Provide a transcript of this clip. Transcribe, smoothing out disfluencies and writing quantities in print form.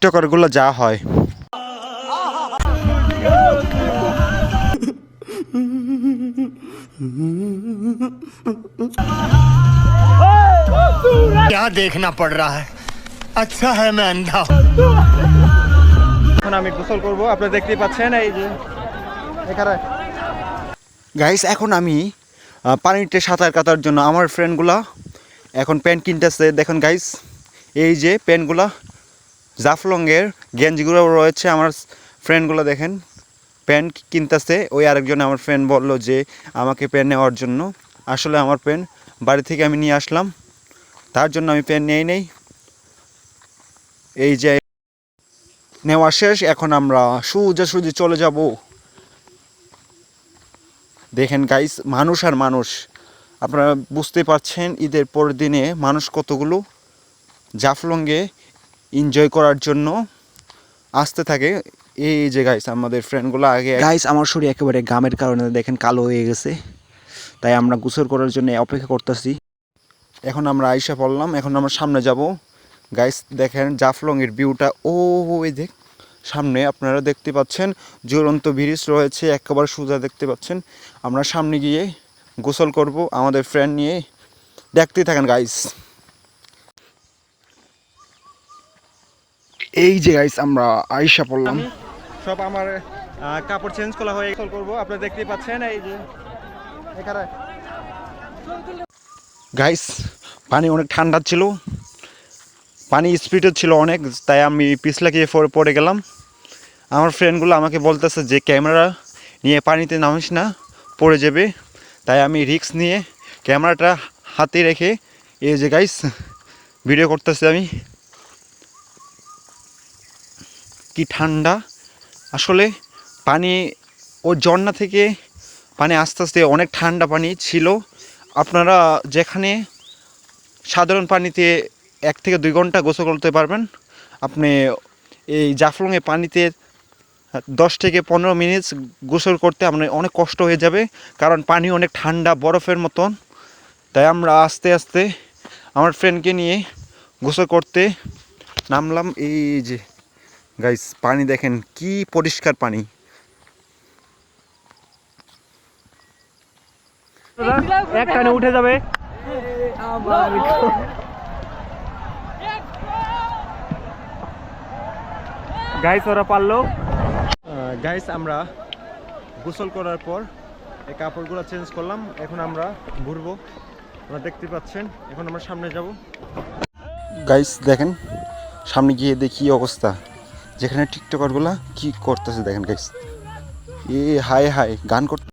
টিকটকারগুলো যা হয়। क्या देखना पड़ रहा है अच्छा है मैं अंधा এখন আমি গোসল করব, আপনারা দেখতেই পাচ্ছেন এই যে এখানে। গাইস এখন আমি পানিতে সাঁতার কাটার জন্য আমার ফ্রেন্ডগুলা এখন প্যান্ট কিনতেছে। দেখুন গাইস, এই যে প্যান্টগুলা জাফলংয়ের গেঞ্জিগুলো রয়েছে। আমার ফ্রেন্ডগুলো দেখেন প্যান্ট কিনতেছে। ওই আরেকজন আমার ফ্রেন্ড বললো যে আমাকে প্যান্ট নেওয়ার জন্য। আসলে আমার প্যান্ট বাড়ি থেকে আমি নিয়ে আসলাম, তার জন্য আমি প্যান্ট নেই নেই। এই যে নেওয়া শেষ, এখন আমরা সোজাসুজি চলে যাব। দেখেন গাইস, মানুষ আর মানুষ, আপনারা বুঝতে পারছেন ঈদের পরের দিনে মানুষ কতগুলো জাফলংয়ে এনজয় করার জন্য আসতে থাকে। এই যে গাইস আমাদের ফ্রেন্ডগুলো আগে। গাইস আমার শরীর একেবারে ঘামের কারণে দেখেন কালো হয়ে গেছে, তাই আমরা গোসল করার জন্য অপেক্ষা করতেছি। এখন আমরা আইসা পড়লাম, এখন আমরা সামনে যাব। গাইস দেখেন জাফলংয়ের ভিউটা, ওই দেখ সামনে আপনারা দেখতে পাচ্ছেন ঝুলন্ত ব্রিজ রয়েছে, একেবারে সোজা দেখতে পাচ্ছেন। আমরা সামনে গিয়ে গোসল করব আমাদের ফ্রেন্ড নিয়ে, দেখতেই থাকেন গাইস। এই যে গাইস আমরা আইসা পড়লাম, সব আমার কাপড় চেঞ্জ করা হয়ে গোসল করব, আপনারা দেখতেই পাচ্ছেন এই যে এখানে। গাইস পানি অনেক ঠান্ডা ছিল, পানি স্পিডও ছিল অনেক, তাই আমি পিছলা গিয়ে পড়ে গেলাম। আমার ফ্রেন্ডগুলো আমাকে বলতেছে যে ক্যামেরা নিয়ে পানিতে নামিস না, পড়ে যাবে। তাই আমি রিস্ক নিয়ে ক্যামেরাটা হাতে রেখে এই যে গাইস ভিডিও করতেছি আমি। কি ঠান্ডা আসলে পানি, ও ঝর্ণা থেকে পানি আস্তে আস্তে অনেক ঠান্ডা পানি ছিল। আপনারা যেখানে সাধারণ পানিতে 1 থেকে 2 ঘন্টা গোসল করতে পারবেন, আপনি এই জাফলংয়ে পানিতে 10 থেকে 15 মিনিট গোসল করতে আপনার অনেক কষ্ট হয়ে যাবে, কারণ পানি অনেক ঠান্ডা বরফের মতন। তাই আমরা আস্তে আস্তে আমার ফ্রেন্ডকে নিয়ে গোসল করতে নামলাম। এই যে গাইস পানি দেখেন কি পরিষ্কার পানি। একটানে উঠে যাবে। গাইস ওরা পারলো। গাইস আমরা গোসল করার পর এই কাপড়গুলো চেঞ্জ করলাম, এখন আমরা ঘুরবো। আপনারা দেখতে পাচ্ছেন এখন আমরা সামনে যাব। গাইস দেখেন সামনে গিয়ে দেখি অবস্থা, যেখানে টিকটকারগুলা কি করতেছে দেখেন গাইস। এ হাই হাই গান করতে।